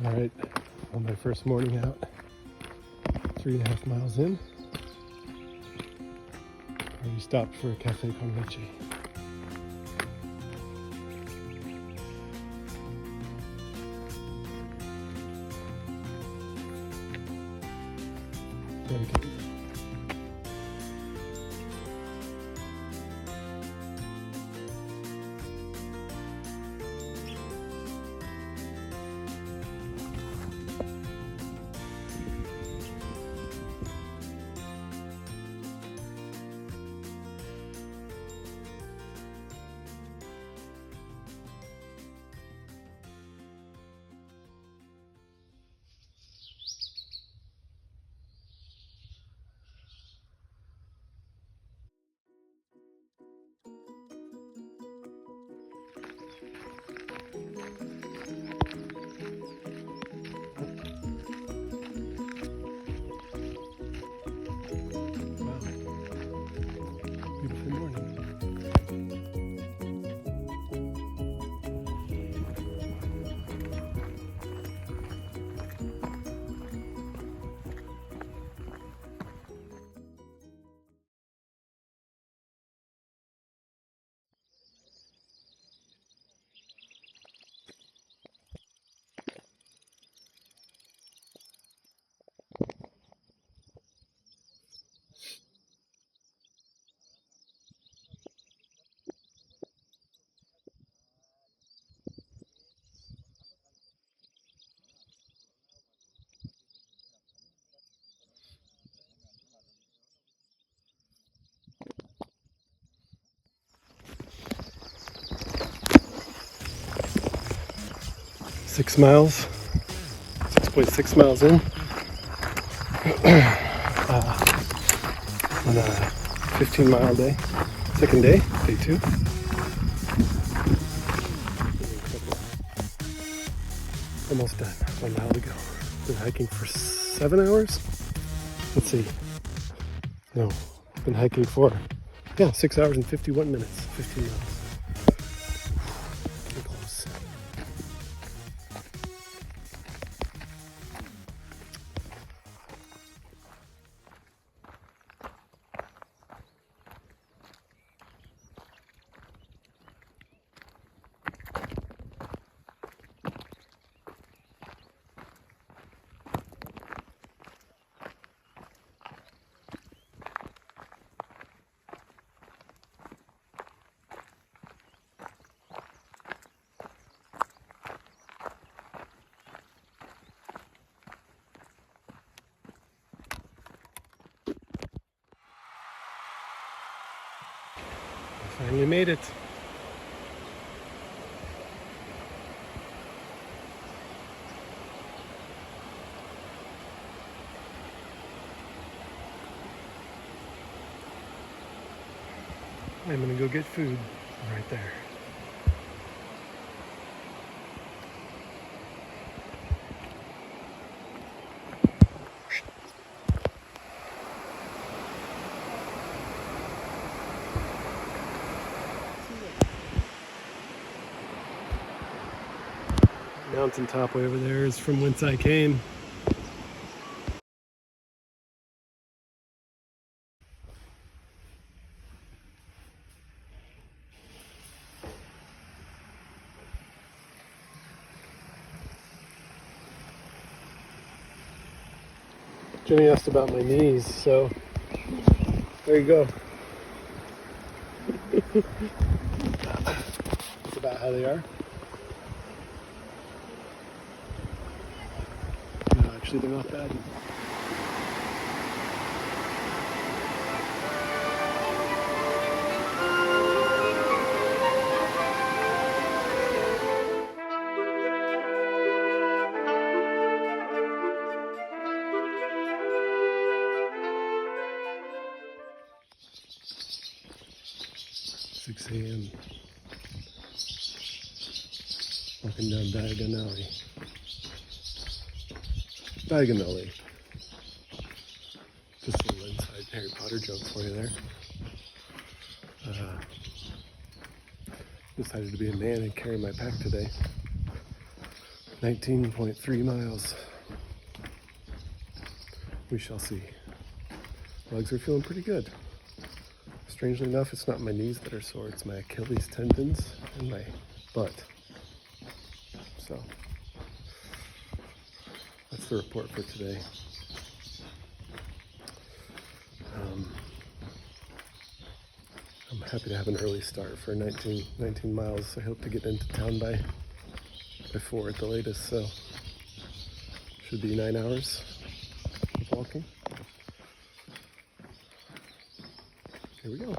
All right, on my first morning out, 3.5 miles in, we stopped for a cafe con leche. Very good. Beautiful morning. Six miles, 6.6 miles in, on a 15-mile day, second day, day 2. Almost done, 1 mile to go. Been hiking for 7 hours? Let's see. No, been hiking for, 6 hours and 51 minutes, 15 miles. Getting close. Finally made it. I'm gonna go get food right there. Mountaintop way over there is from whence I came. Jenny asked about my knees, so there you go. That's about how they are. No, actually they're not bad. 6 a.m. Walking down Diagonally. Just a little inside Harry Potter joke for you there. Decided to be a man and carry my pack today. 19.3 miles. We shall see. Legs are feeling pretty good. Strangely enough, it's not my knees that are sore, it's my Achilles tendons and my butt. So, that's the report for today. I'm happy to have an early start for 19 miles. I hope to get into town by 4 at the latest, so should be 9 hours of walking. Here we go.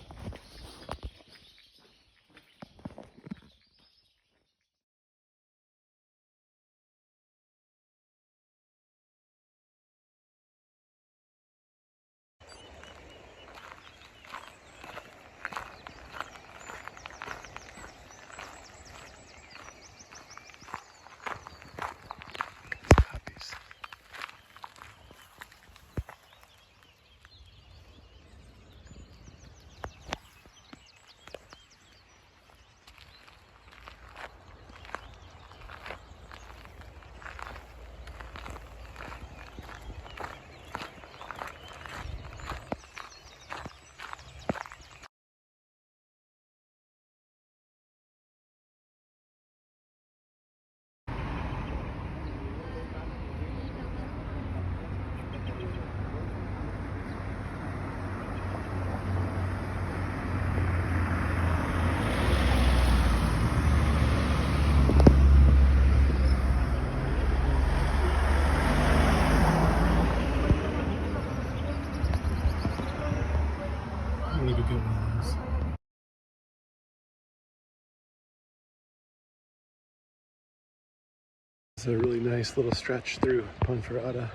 It's a really nice little stretch through Ponferrada.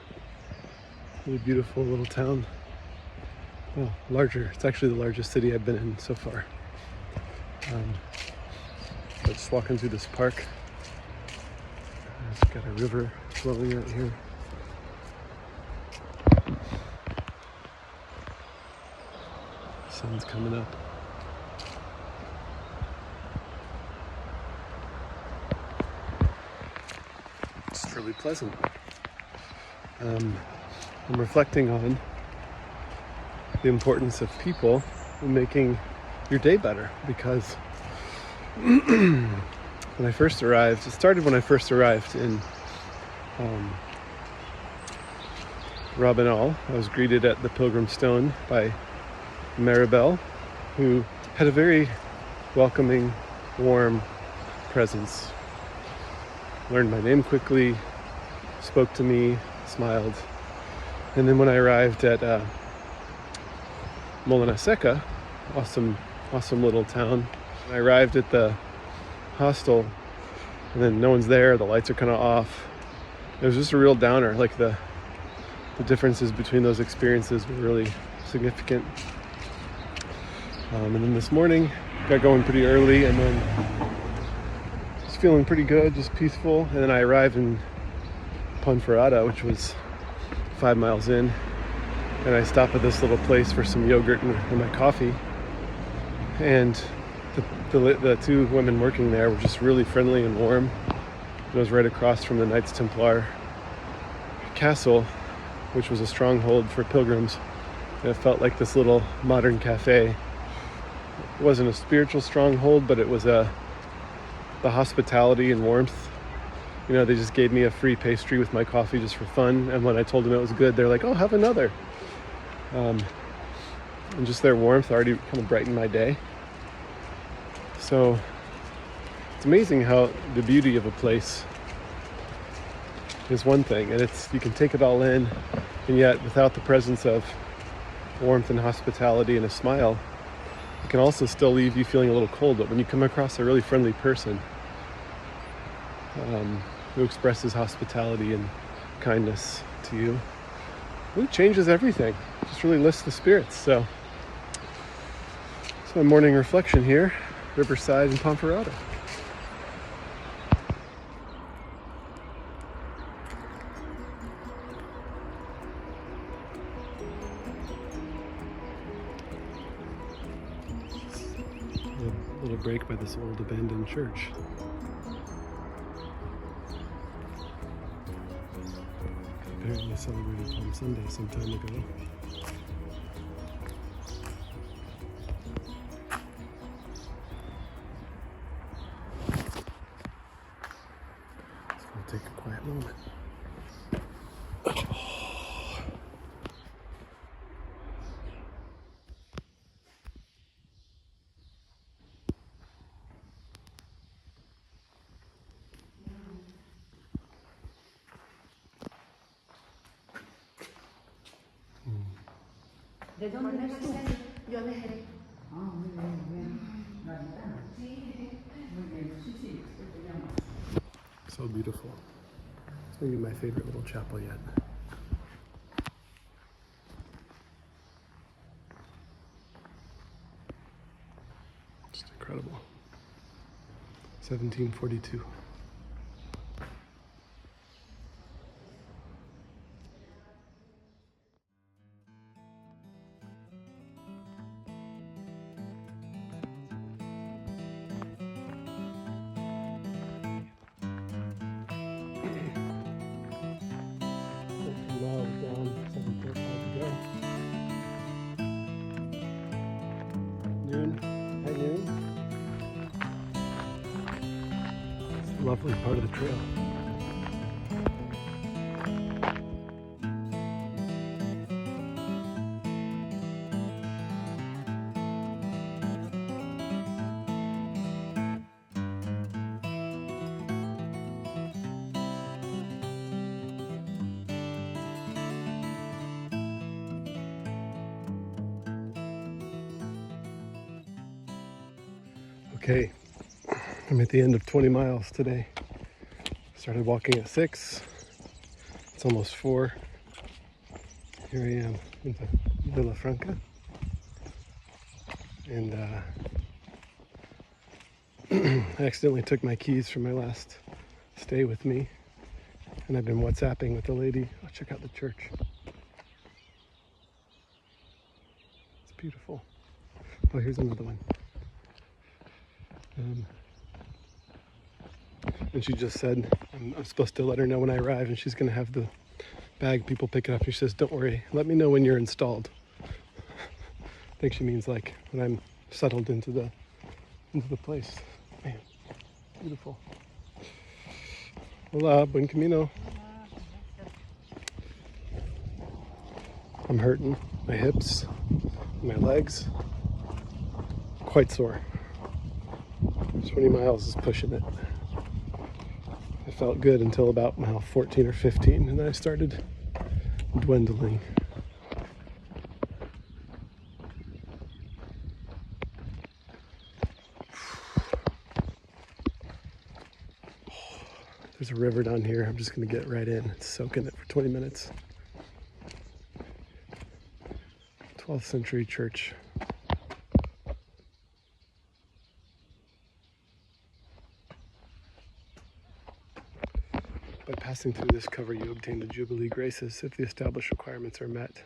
Really beautiful little town. Well, larger. It's actually the largest city I've been in so far. But just walking through this park. It's got a river flowing out here. The sun's coming up. It's really pleasant. I'm reflecting on the importance of people in making your day better, because when I first arrived, it started when I first arrived in Rabanal. I was greeted at the Pilgrim Stone by Maribel, who had a very welcoming, warm presence. Learned my name quickly, spoke to me, smiled. And then when I arrived at Molina Seca, awesome little town, I arrived at the hostel, and then no one's there, the lights are kind of off. It was just a real downer. Like the differences between those experiences were really significant. And then this morning, got going pretty early, and then just feeling pretty good, just peaceful. And then I arrived in Ponferrada, which was 5 miles in, and I stopped at this little place for some yogurt and my coffee. And the two women working there were just really friendly and warm. It was right across from the Knights Templar castle, which was a stronghold for pilgrims. And it felt like this little modern cafe. It wasn't a spiritual stronghold, but it was the hospitality and warmth. You know, they just gave me a free pastry with my coffee just for fun. And when I told them it was good, they're like, "Oh, have another." And just their warmth already kind of brightened my day. So it's amazing how the beauty of a place is one thing, and you can take it all in, and yet without the presence of warmth and hospitality and a smile, it can also still leave you feeling a little cold. But when you come across a really friendly person who expresses hospitality and kindness to you, it really changes everything. It just really lifts the spirits. So it's my morning reflection here, Riverside in Ponferrada. A little break by this old abandoned church. apparently celebrated Palm Sunday some time ago. Just gonna take a quiet moment. ¿De dónde eres tú? Yo de Jerez. Ah, muy bien, muy bien. ¿La ventana? Sí. Muy bien, sí, sí, te llamo. So beautiful. It's maybe my favorite little chapel yet. Just incredible. 1742. Miles down, 7.5 to go. Noon, at noon. It's a lovely part of the trail. Okay, I'm at the end of 20 miles today. Started walking at 6. It's almost 4. Here I am in the Villa Franca. And I accidentally took my keys from my last stay with me. And I've been WhatsApping with the lady. Oh, check out the church. It's beautiful. Oh, here's another one. And she just said I'm supposed to let her know when I arrive, and she's gonna have the bag people pick it up. And she says, "Don't worry, let me know when you're installed." I think she means like when I'm settled into the place. Man, beautiful. Hola, buen camino. I'm hurting. My hips, my legs, quite sore. 20 miles is pushing it. I felt good until about mile 14 or 15, and then I started dwindling. There's a river down here. I'm just going to get right in. It's soaking it for 20 minutes. 12th century church. By passing through this cover, you obtain the Jubilee graces if the established requirements are met.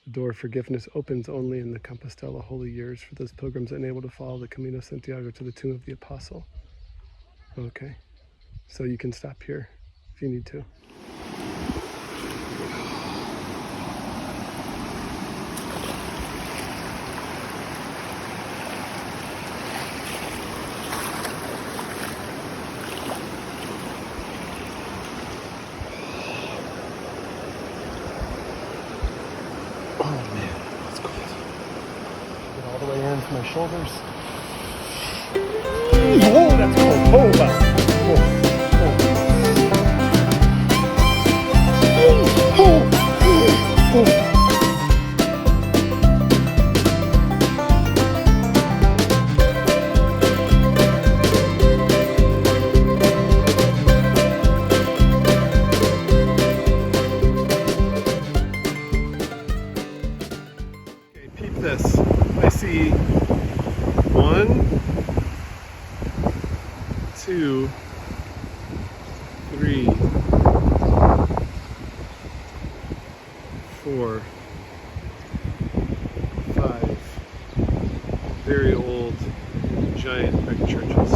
The door of forgiveness opens only in the Compostela holy years for those pilgrims unable to follow the Camino Santiago to the tomb of the Apostle. Okay, so you can stop here if you need to. Oh man, that's cold. Get all the way in to my shoulders. Oh, that's cold. Oh, wow. Okay, peep this. I see 1, 2, 3, 4, 5 very old giant brick churches.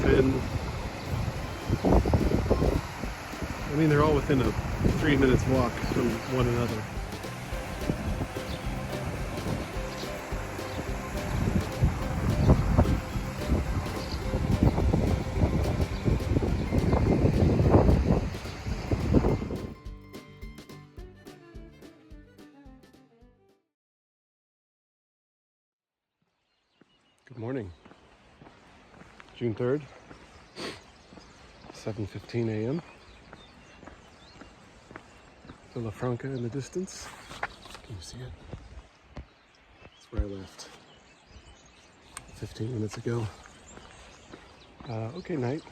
Then mean, they're all within a 3 minutes walk from one another. Good morning. June 3rd, 7:15 a.m. Villafranca in the distance. Can you see it? That's where I left 15 minutes ago. Okay night.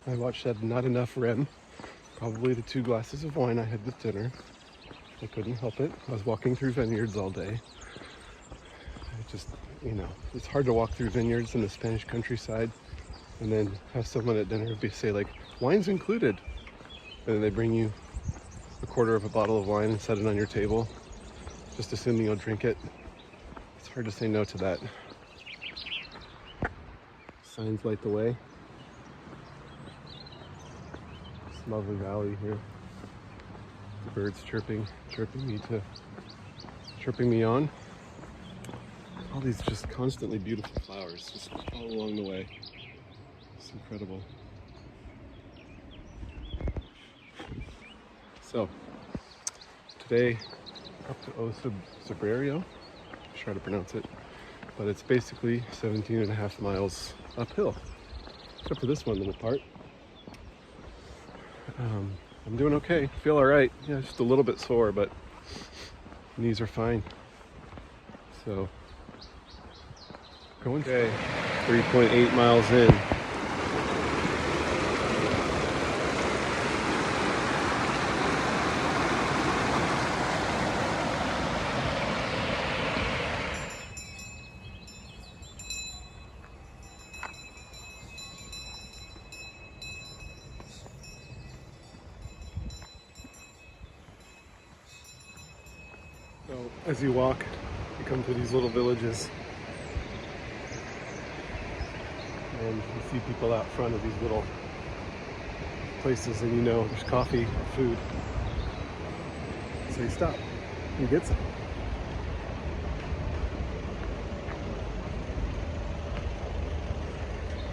I watched that Not Enough REM. Probably the 2 glasses of wine I had with dinner. I couldn't help it. I was walking through vineyards all day. It just, it's hard to walk through vineyards in the Spanish countryside and then have someone at dinner say like, wine's included. And then they bring you a quarter of a bottle of wine and set it on your table, just assuming you'll drink it. It's hard to say no to that. Signs light the way. This lovely valley here. The birds chirping me on. All these just constantly beautiful flowers, just all along the way. It's incredible. So, today up to Sabbatical, try to pronounce it, but it's basically 17.5 miles uphill, except for this one little part. I'm doing okay, feel all right. Yeah, just a little bit sore, but knees are fine. So, going okay, 3.8 miles in. So as you walk, you come to these little villages and you see people out front of these little places and there's coffee, food. So you stop and get some.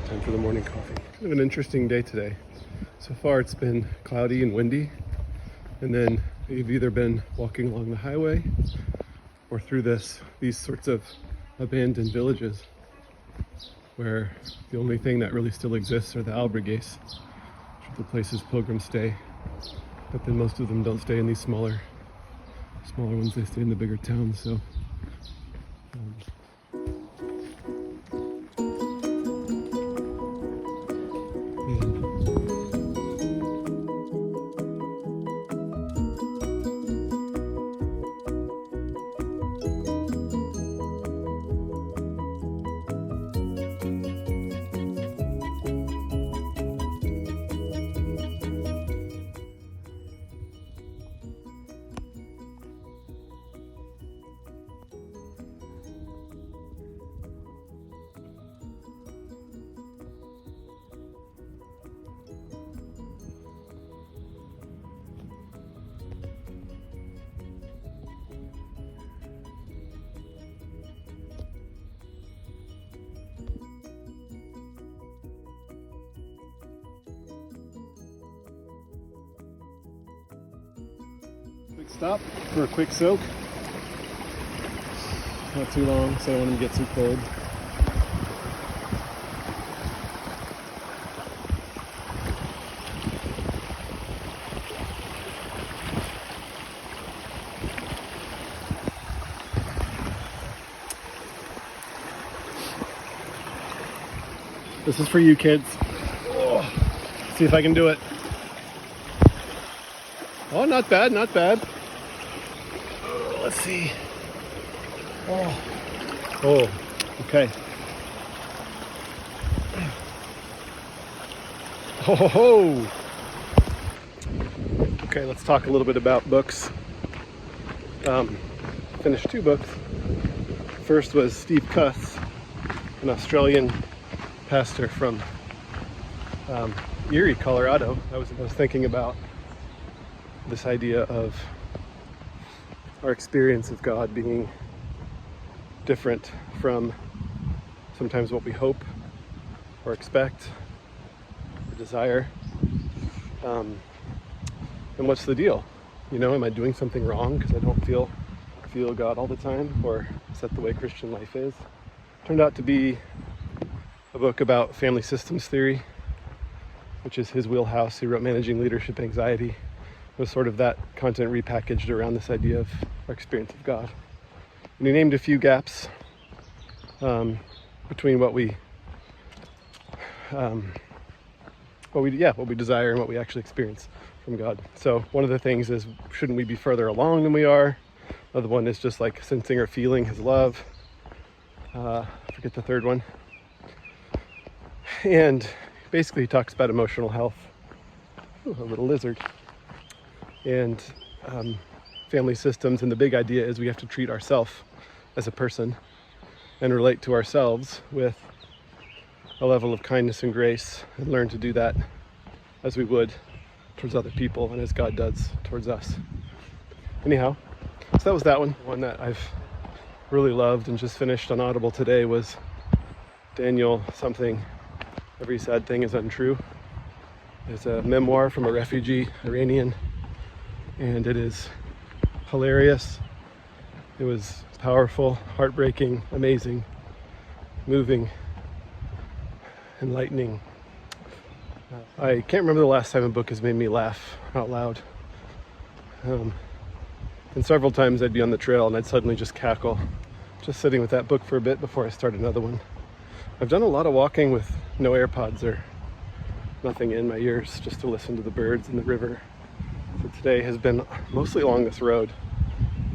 Time for the morning coffee. Kind of an interesting day today. So far it's been cloudy and windy, and then you've either been walking along the highway or through these sorts of abandoned villages where the only thing that really still exists are the albergues, which are the places pilgrims stay. But then most of them don't stay in these smaller ones, they stay in the bigger towns. So quick stop for a quick soak. Not too long, so I don't want to get too cold. This is for you kids. Oh, see if I can do it. Oh, not bad, not bad. Let's see. Oh, okay. Oh. Okay, let's talk a little bit about books. Finished 2 books. First was Steve Cuss, an Australian pastor from Erie, Colorado. I was thinking about this idea of our experience of God being different from sometimes what we hope or expect or desire. And what's the deal? You know, am I doing something wrong because I don't feel God all the time? Or is that the way Christian life is? Turned out to be a book about family systems theory, which is his wheelhouse. He wrote Managing Leadership Anxiety. It was sort of that content repackaged around this idea of our experience of God. And he named a few gaps between what we desire and what we actually experience from God. So one of the things is, shouldn't we be further along than we are? Another one is just like sensing or feeling his love. Forget the third one. And basically he talks about emotional health. Ooh, a little lizard. And family systems, and the big idea is we have to treat ourselves as a person and relate to ourselves with a level of kindness and grace, and learn to do that as we would towards other people and as God does towards us. Anyhow, so that was that one. One that I've really loved and just finished on Audible today was Daniel something, Every Sad Thing is Untrue. It's a memoir from a refugee Iranian, and it is hilarious. It was powerful, heartbreaking, amazing, moving, enlightening. I can't remember the last time a book has made me laugh out loud. And several times I'd be on the trail and I'd suddenly just cackle, just sitting with that book for a bit before I start another one. I've done a lot of walking with no AirPods or nothing in my ears, just to listen to the birds and the river. So today has been mostly along this road,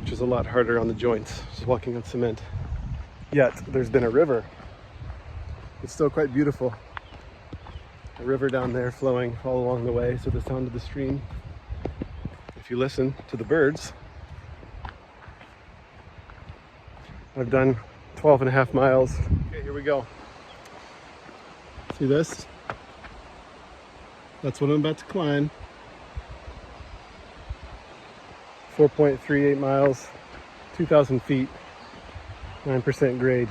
which is a lot harder on the joints, just walking on cement. Yet there's been a river. It's still quite beautiful. A river down there flowing all along the way, so the sound of the stream. If you listen to the birds, I've done 12 and a half miles. Okay, here we go. See this? That's what I'm about to climb. 4.38 miles, 2,000 feet, 9% grade.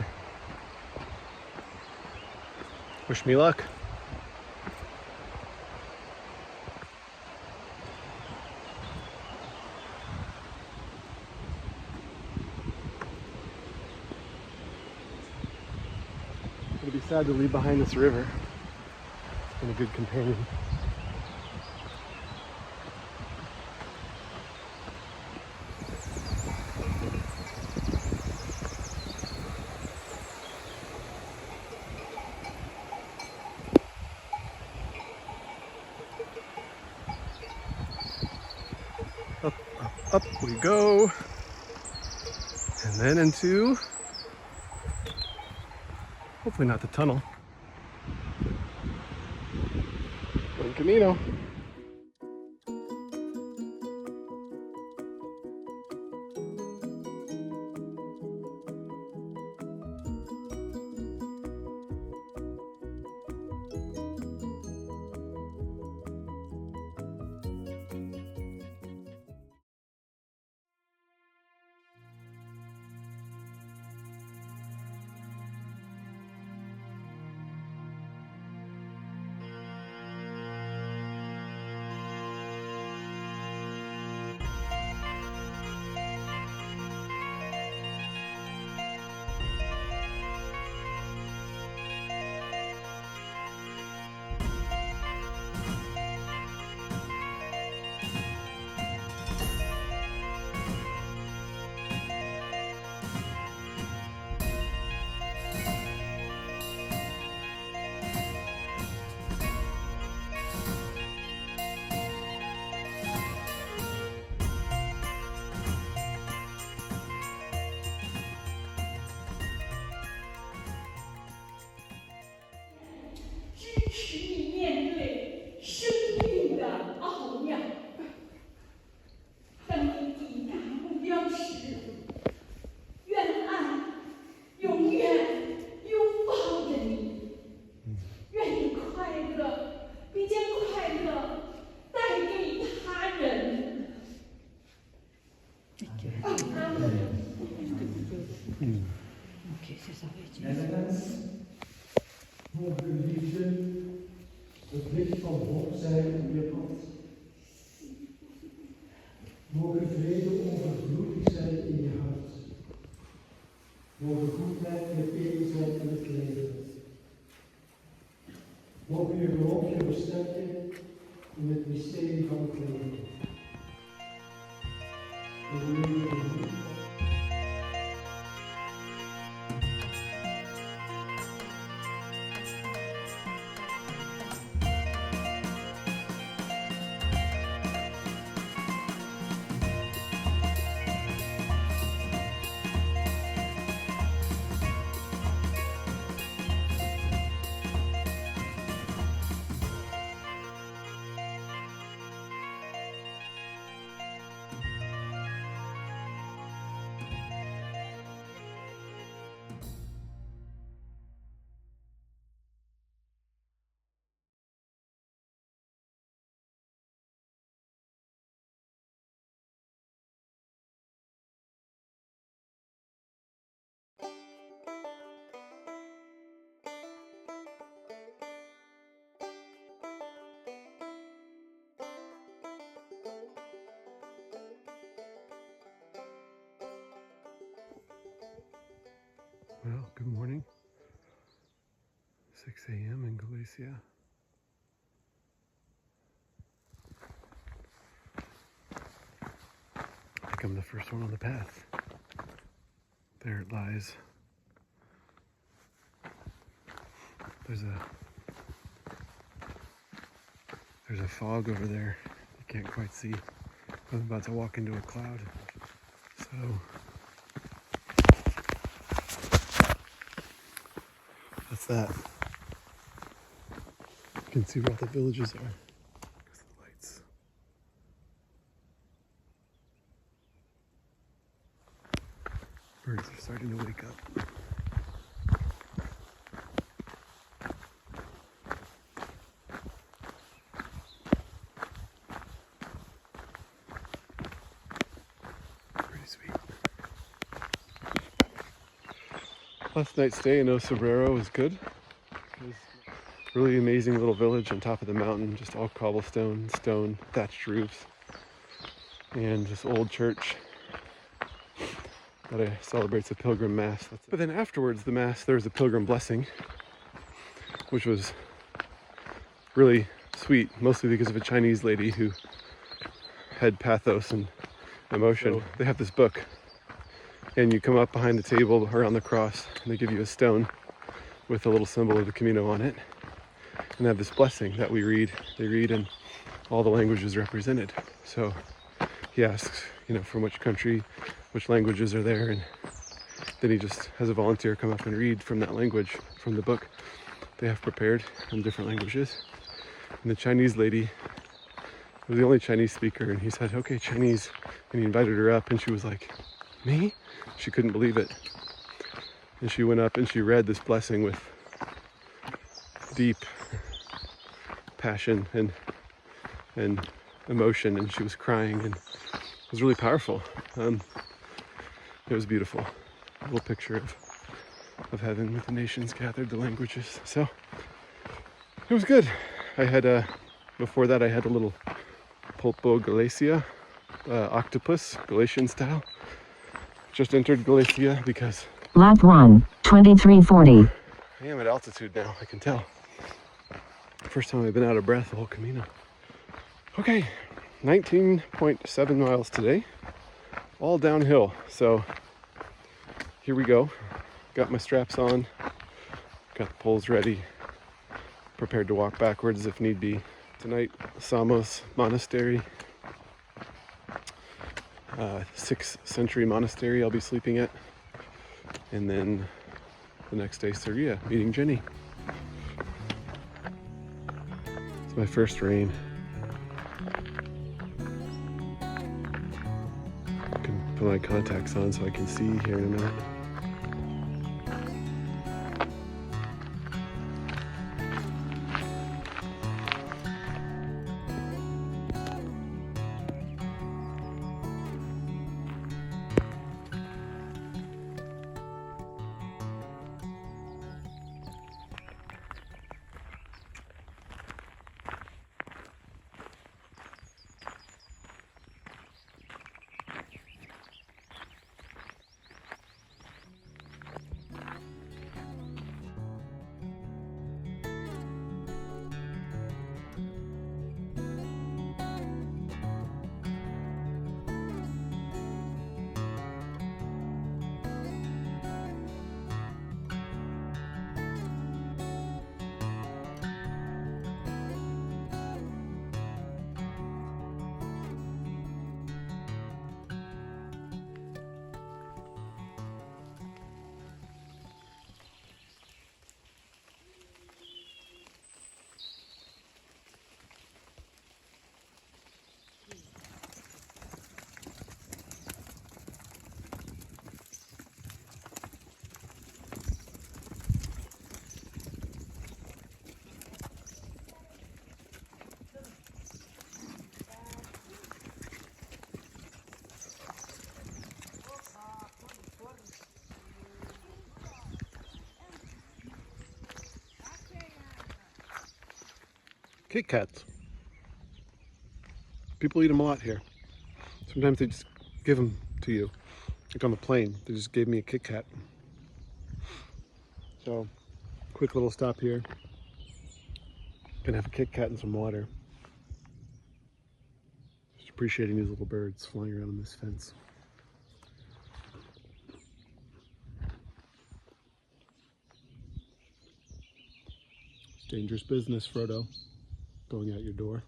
Wish me luck. It'll be sad to leave behind this river. It's been a good companion. Up we go, and then into, hopefully not the tunnel, Buen Camino. weer een hoofdje versterken in het mysterie van het leven. Well, good morning. 6 a.m. in Galicia. I think I'm the first one on the path. There it lies. There's a fog over there. You can't quite see. I'm about to walk into a cloud. So that's that. You can see where the villages are because of the lights. Birds are starting to wake up. Pretty sweet. Last night's stay in Osobreiro was good. It was a really amazing little village on top of the mountain, just all cobblestone, stone, thatched roofs, and this old church that celebrates a pilgrim mass. But then afterwards the mass, there was a pilgrim blessing, which was really sweet, mostly because of a Chinese lady who had pathos and emotion. So they have this book, and you come up behind the table around the cross, and they give you a stone with a little symbol of the Camino on it, and they have this blessing that we read. They read in all the languages represented. So he asks, from which country, which languages are there, and then he just has a volunteer come up and read from that language, from the book they have prepared in different languages. And the Chinese lady was the only Chinese speaker, and he said, "Okay, Chinese," and he invited her up, and she was like, "Me?" She couldn't believe it. And she went up and she read this blessing with deep passion and emotion, and she was crying, and it was really powerful. It was beautiful. A little picture of heaven with the nations gathered, the languages. So it was good. I had before that I had a little pulpo Galicia, octopus, Galician style. Just entered Galicia because lap 1, 2340. I am at altitude now, I can tell. First time I've been out of breath the whole Camino. Okay, 19.7 miles today, all downhill. So here we go. Got my straps on, got the poles ready, prepared to walk backwards if need be. Tonight, Samos Monastery, 6th century monastery I'll be sleeping at. And then the next day, Sarria, meeting Jenny. It's my first rain. I can put my contacts on so I can see here in a minute. Kit Kats. People eat them a lot here. Sometimes they just give them to you. Like on the plane, they just gave me a Kit Kat. So, quick little stop here. Gonna have a Kit Kat and some water. Just appreciating these little birds flying around on this fence. It's dangerous business, Frodo, going out your door.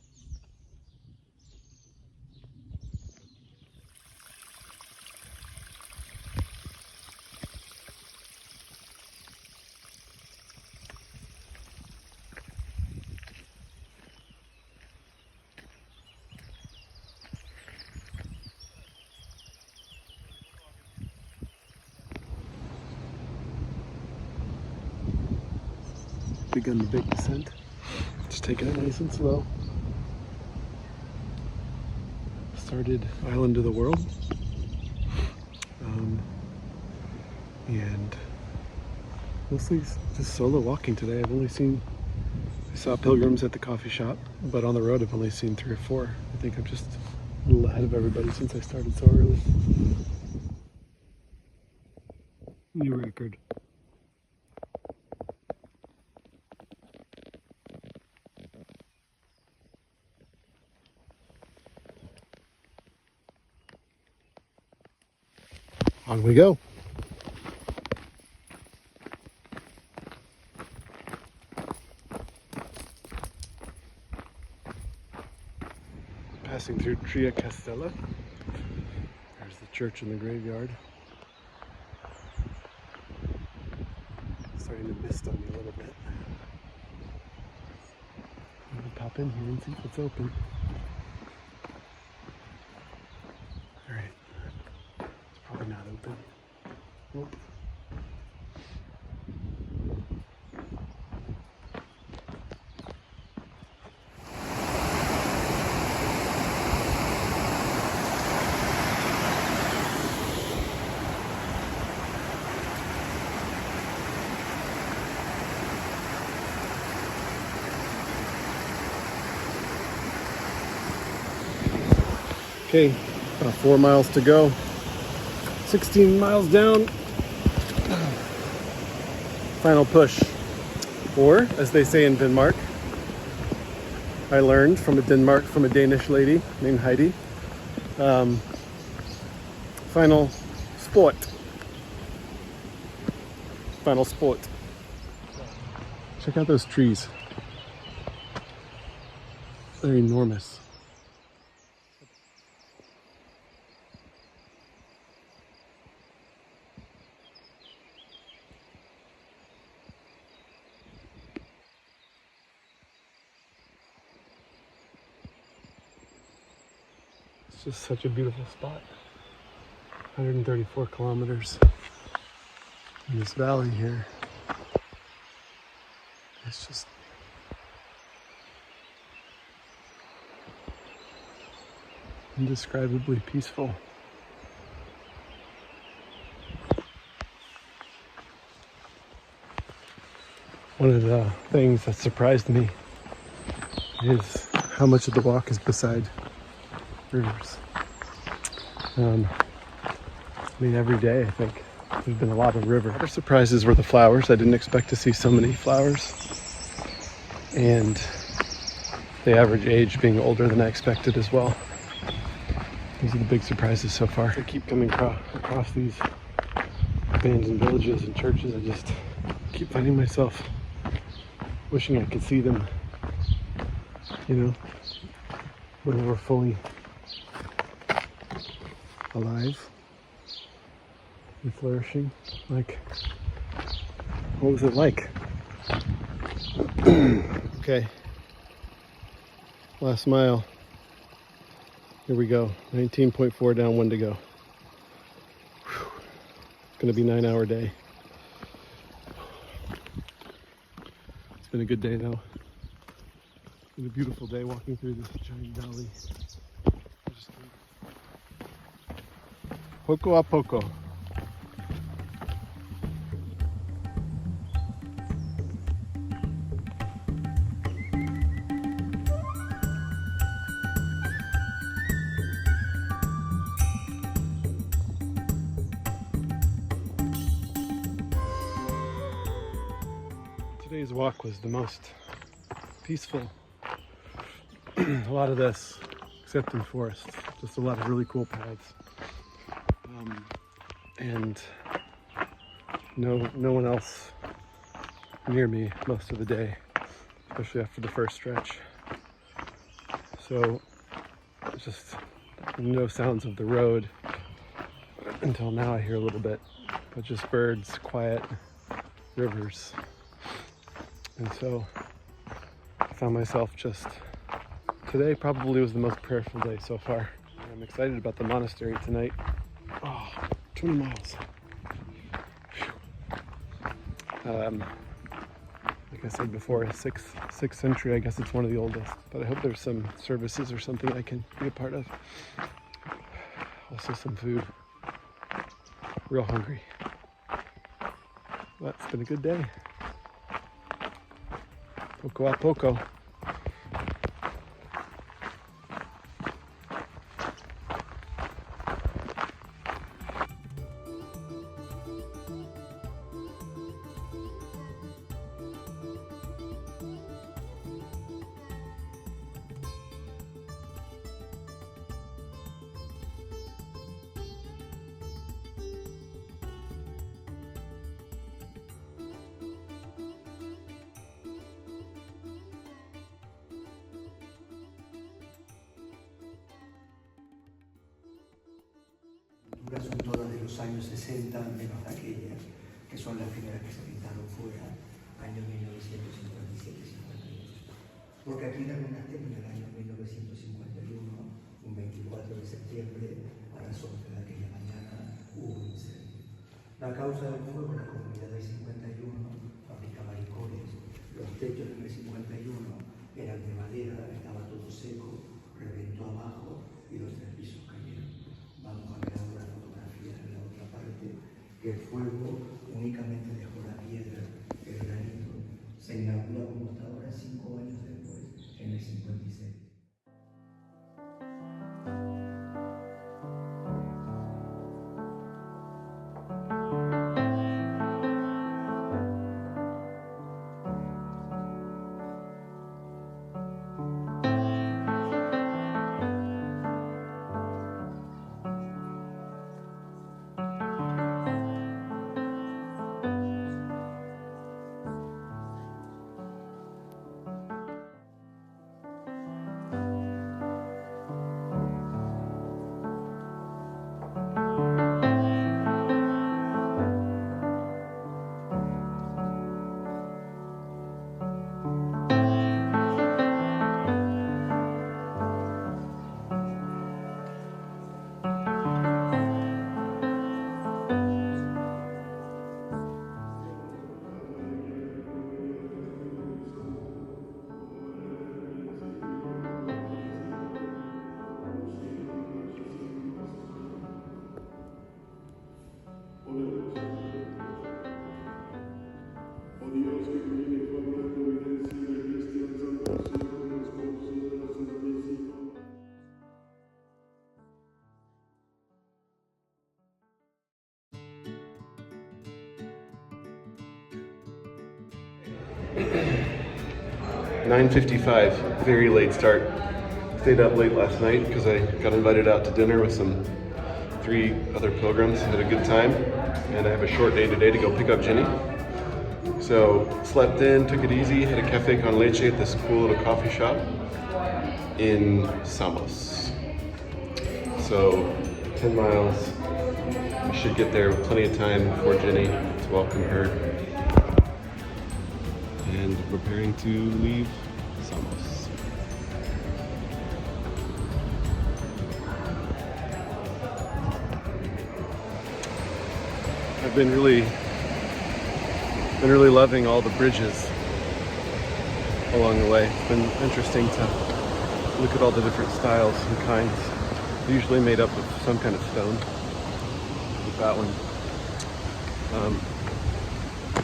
Begun the big descent. Just taking it nice and slow. Started Island of the World. And mostly just solo walking today. I saw pilgrims at the coffee shop, but on the road I've only seen 3 or 4. I think I'm just a little ahead of everybody since I started so early. New record. On we go. Passing through Tria Castella. There's the church and the graveyard. Starting to mist on me a little bit. I'm gonna pop in here and see if it's open. Alright. It's probably not open. Nope. Okay, about 4 miles to go. 16 miles down. Final push. Or, as they say in Denmark, I learned from a Danish lady named Heidi. Final sport. Final sport. Check out those trees. They're enormous. Just such a beautiful spot. 134 kilometers in this valley here. It's just indescribably peaceful. One of the things that surprised me is how much of the walk is beside rivers. I mean, every day I think there's been a lot of river. Other surprises were the flowers. I didn't expect to see so many flowers, and the average age being older than I expected as well. Those are the big surprises so far. I keep coming across these abandoned villages and churches. I just keep finding myself wishing I could see them, you know, when they were fully alive and flourishing. Like, what was it like? Okay, last mile. Here we go. 19.4 down, 1 to go. Whew. It's gonna be a 9-hour day. It's been a good day though. It's been a beautiful day walking through this giant valley. Poco a poco. Today's walk was the most peaceful. A lot of this, except in forest, just a lot of really cool paths. And no one else near me most of the day, especially after the first stretch. So just no sounds of the road until now. I hear a little bit, but just birds, quiet, rivers. And so I found myself just, today probably was the most prayerful day so far. I'm excited about the monastery tonight. Oh, 20 miles. Like I said before, 6th century, I guess it's one of the oldest, but I hope there's some services or something I can be a part of. Also some food. Real hungry. Well, it's been a good day. Poco a poco. Son todas de los años 60, menos aquellas, que son las primeras que se pintaron fuera, año 1957-58. Porque aquí terminaste en el año 1951, un 24 de septiembre, a las 11 de aquella mañana, hubo un incendio. La causa del fuego, la comunidad del 51, fabricaba licores. Los techos del 51 eran de madera, estaba todo seco, reventó abajo y los 3 pisos cayeron. Vamos a ver ahora fotografías en la otra parte, que el fuego únicamente dejó la piedra, el granito. Se inauguró como hasta ahora 5 años después, en el 56. $9:55, very late start. Stayed up late last night because I got invited out to dinner with 3 other pilgrims. Had a good time, and I have a short day today to go pick up Jenny. So slept in, took it easy, had a cafe con leche at this cool little coffee shop in Samos. So 10 miles. We should get there with plenty of time before Jenny to welcome her. And preparing to leave Samos. I've been really loving all the bridges along the way. It's been interesting to look at all the different styles and kinds. Usually made up of some kind of stone. Like that one.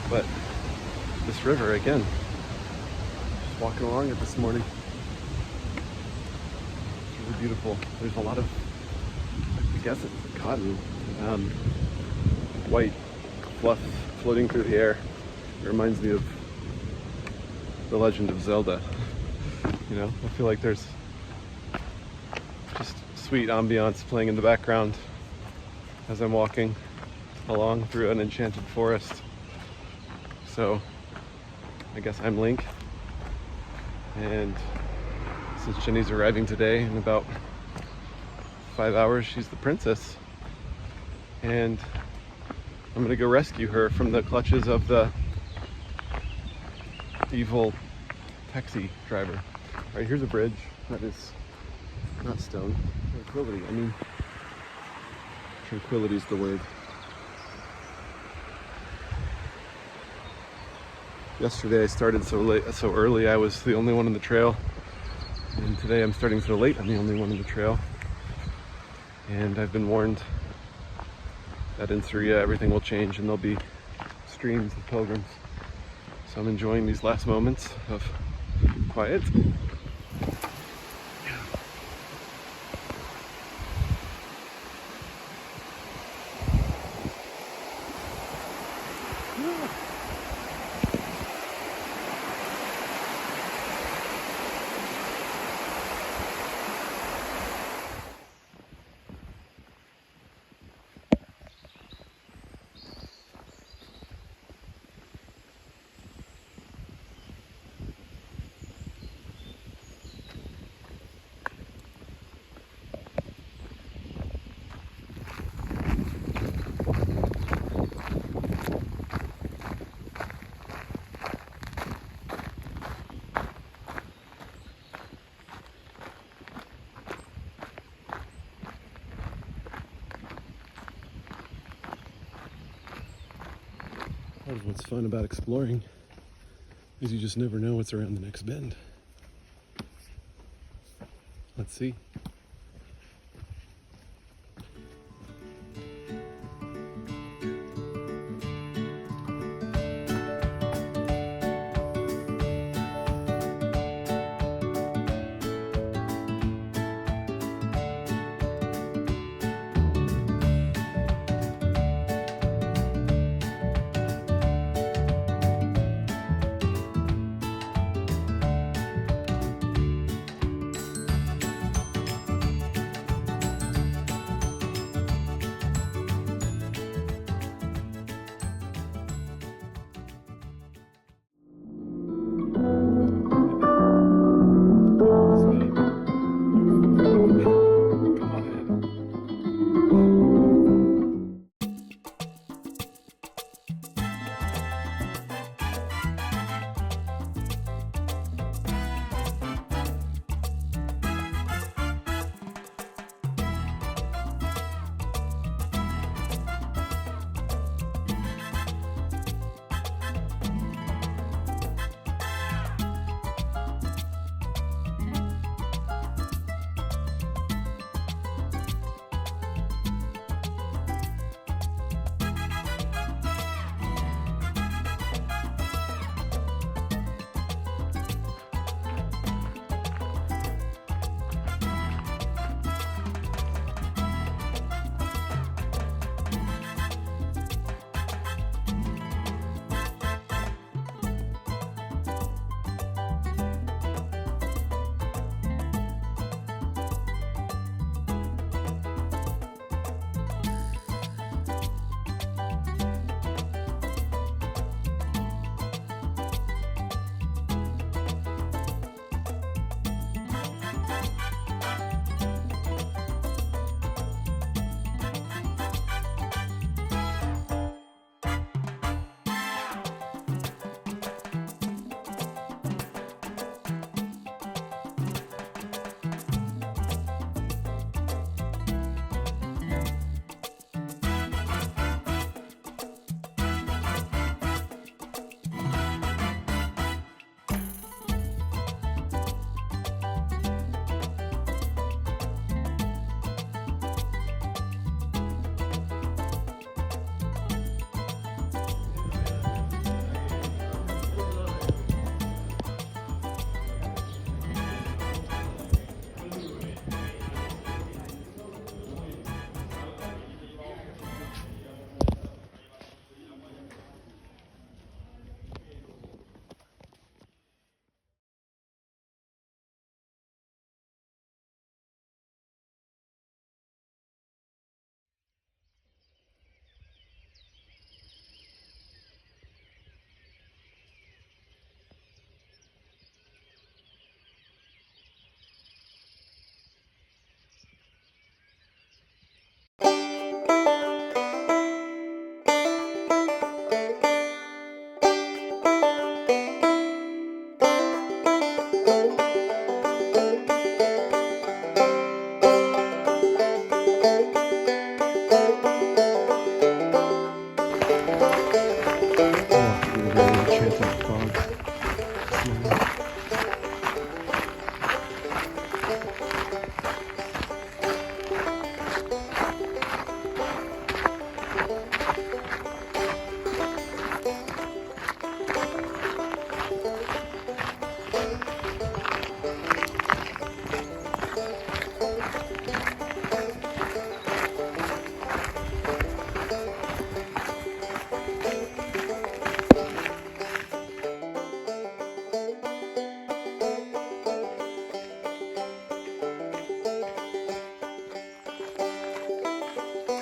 But this river again. Just walking along it this morning. It's really beautiful. There's a lot of, I guess it's cotton, white fluff floating through the air. It reminds me of The Legend of Zelda. You know, I feel like there's just sweet ambiance playing in the background as I'm walking along through an enchanted forest. So I guess I'm Link, and since Jenny's arriving today in about 5 hours, she's the princess, and I'm gonna go rescue her from the clutches of the evil taxi driver. All right, here's a bridge that is not stone. Tranquility. I mean, tranquility is the word. Yesterday I started so early. I was the only one on the trail, and today I'm starting so late. I'm the only one on the trail, and I've been warned that in Sarria everything will change and there'll be streams of pilgrims. So I'm enjoying these last moments of quiet. Part of what's fun about exploring is you just never know what's around the next bend. Let's see.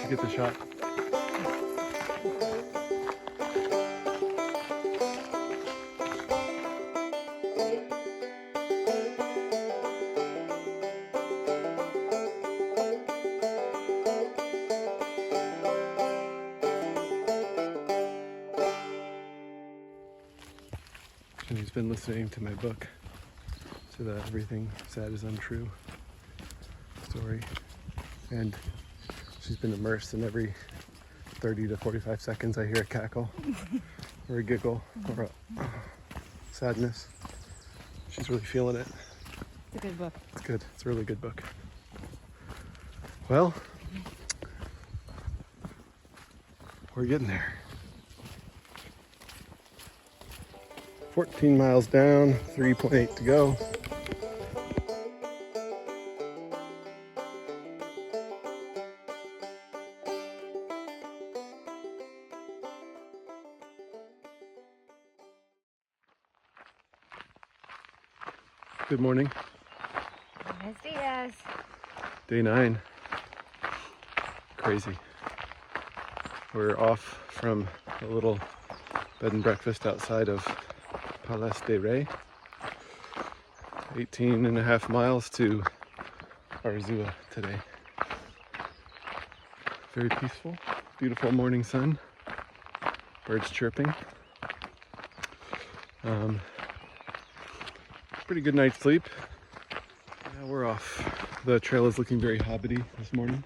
get the shot. And he's been listening to my book, to the Everything Sad is Untrue story. And she's been immersed in every 30 to 45 seconds I hear a cackle or a giggle or a sadness. She's really feeling it. It's a good book. It's good. It's a really good book. Well, we're getting there. 14 miles down, 3.8 to go. Good morning. Buenos dias. Day 9. Crazy. We're off from a little bed and breakfast outside of Palais de Rey. 18 and a half miles to Arzua today. Very peaceful, beautiful morning sun, birds chirping. Pretty good night's sleep. Now we're off. The trail is looking very hobbity this morning.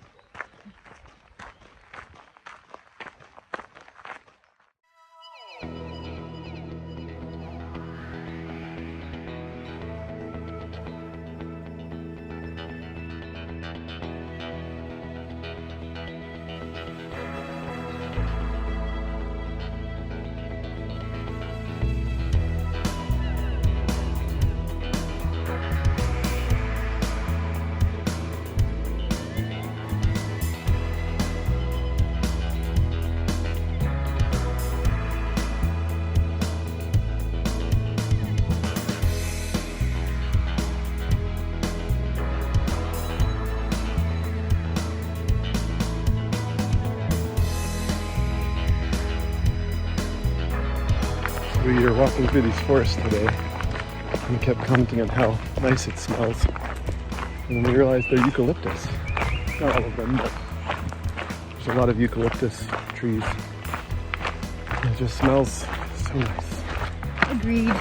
We are walking through these forests today and kept commenting on how nice it smells. And then we realized they're eucalyptus. Not all of them, but there's a lot of eucalyptus trees. And it just smells so nice. Agreed.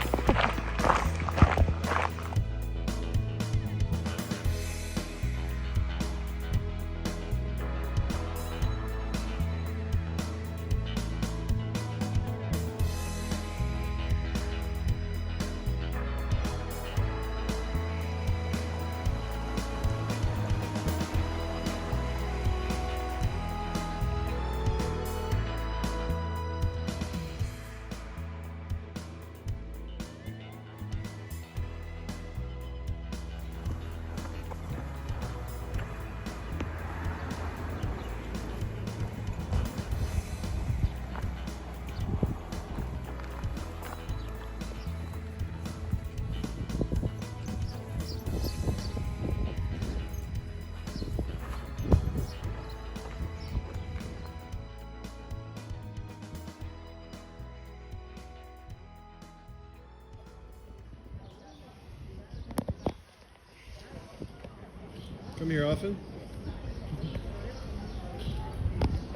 Come here often?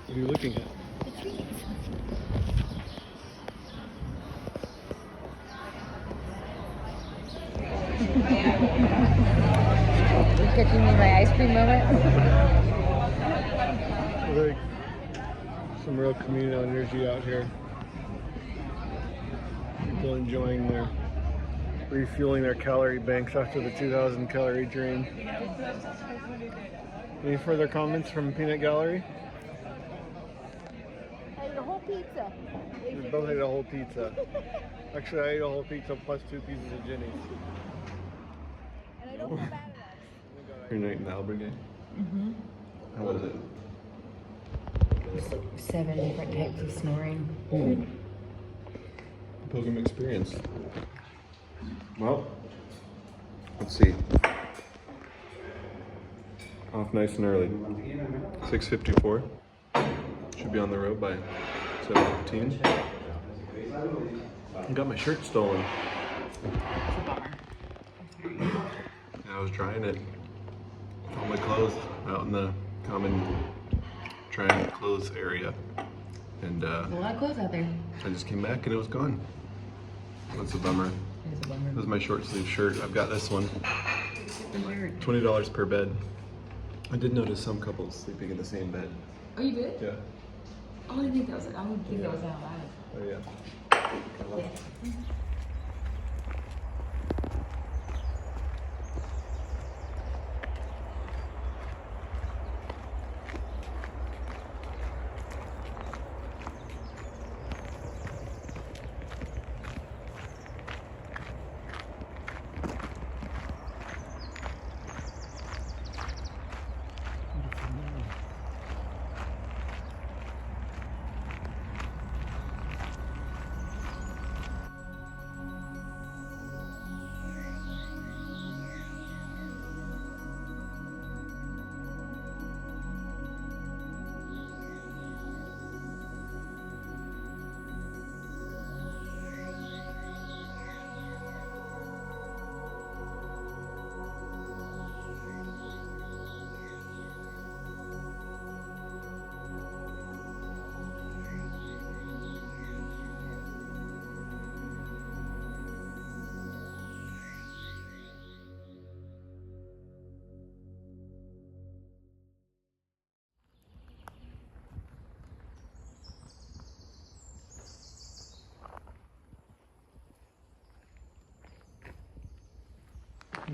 What are you looking at? You're catching me my ice cream moment. Like some real Camino energy out here. People enjoying their refueling their calorie banks after the 2,000 calorie drain. Any further comments from Peanut Gallery? I ate a whole pizza. We both ate a whole pizza. Actually, I ate a whole pizza plus 2 pieces of Jenny's. And I don't feel bad at that. Your night in the albergue? Mm-hmm. How was it? 7 different types of snoring. Pilgrim experience. Well, let's see. Off nice and early. 6:54. Should be on the road by 7:15. I got my shirt stolen. It's a bummer. I was drying it. All my clothes out in the common drying clothes area. And There's a lot of clothes out there. I just came back and it was gone. That's a bummer. It's a bummer. This is my short sleeve shirt. I've got this one. Super weird. $20 per bed. I did notice some couples sleeping in the same bed. Oh, you did? Yeah. Oh, I didn't think that was. I don't think that was out loud. Oh yeah. Yeah.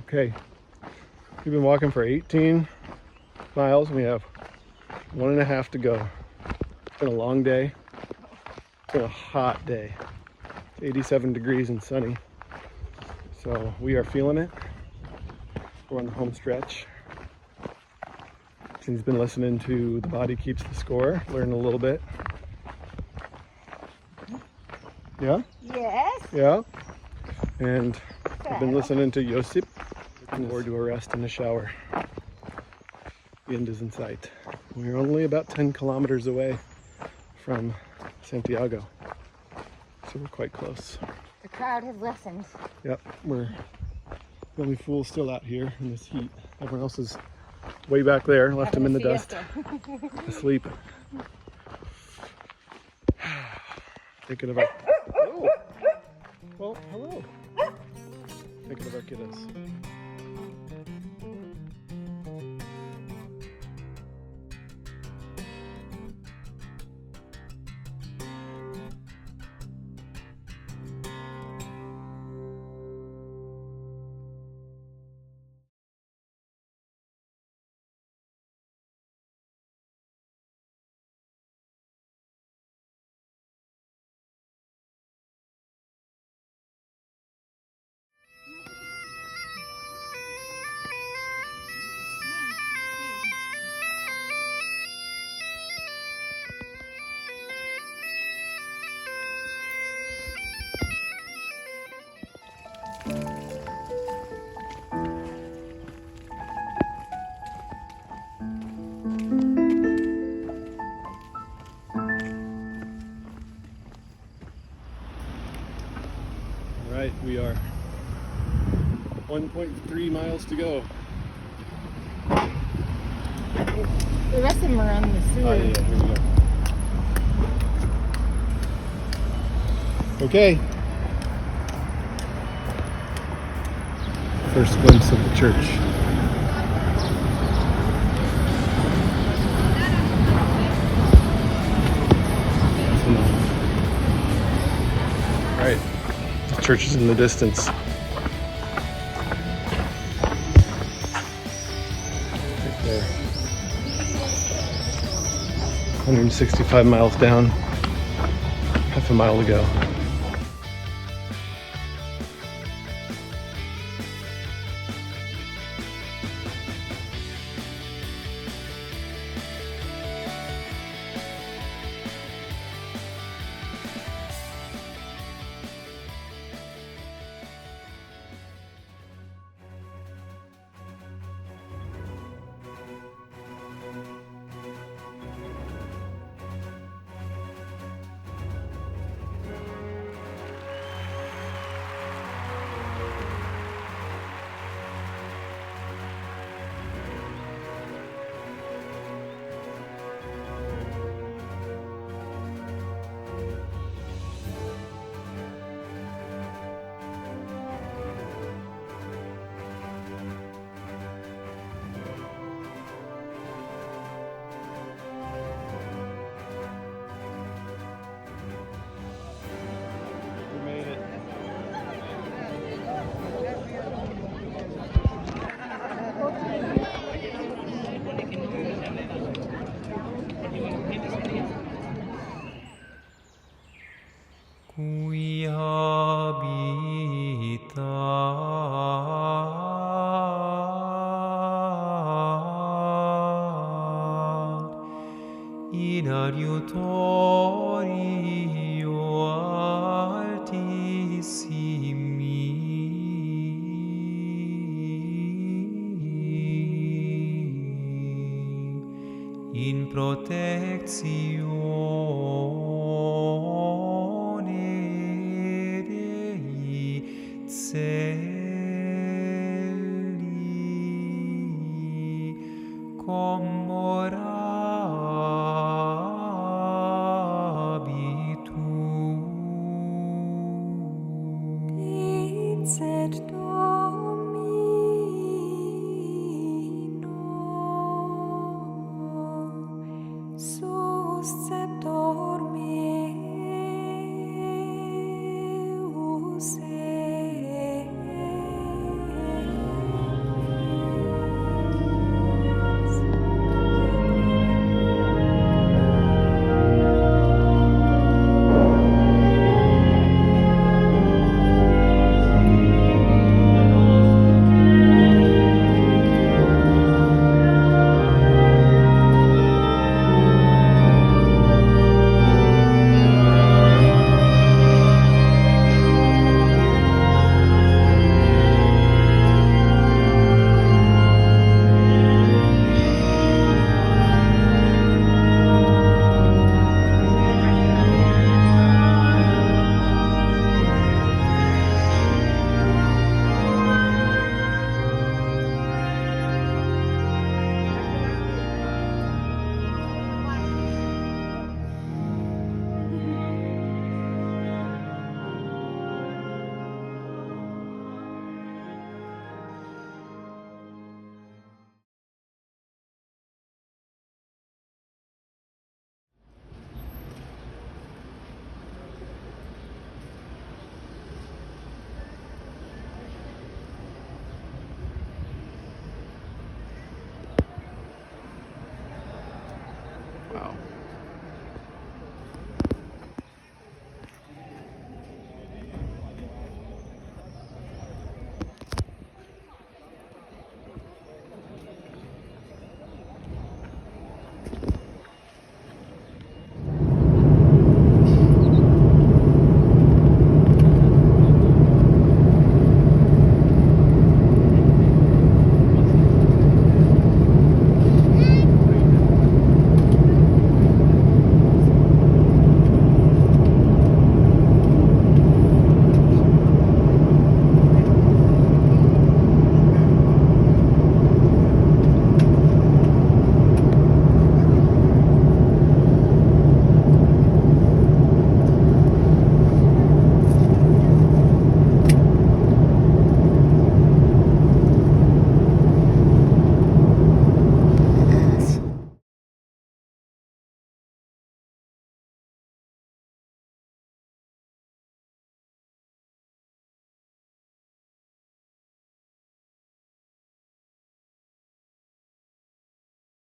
Okay. We've been walking for 18 miles and we have 1.5 to go. It's been a long day. It's been a hot day. It's 87 degrees and sunny. So we are feeling it. We're on the home stretch. She's been listening to The Body Keeps the Score, learning a little bit. Yeah? Yes. Yeah. And I've been listening to Josip. Looking forward to a rest and a shower. The end is in sight. We're only about 10 kilometers away from Santiago. So we're quite close. The crowd has lessened. Yep, we're the only fools still out here in this heat. Everyone else is way back there, left them in the dust, asleep. Thinking of our... Oh. Well, hello. Thinking of our kiddos. Right, we are 1.3 miles to go. The rest of them are on the sewer. Oh, yeah, here we go. Okay. First glimpse of the church. All right. The church is in the distance. Right there. 165 miles down. Half a mile to go. Qui habitat in adiutorio altissimi in protectio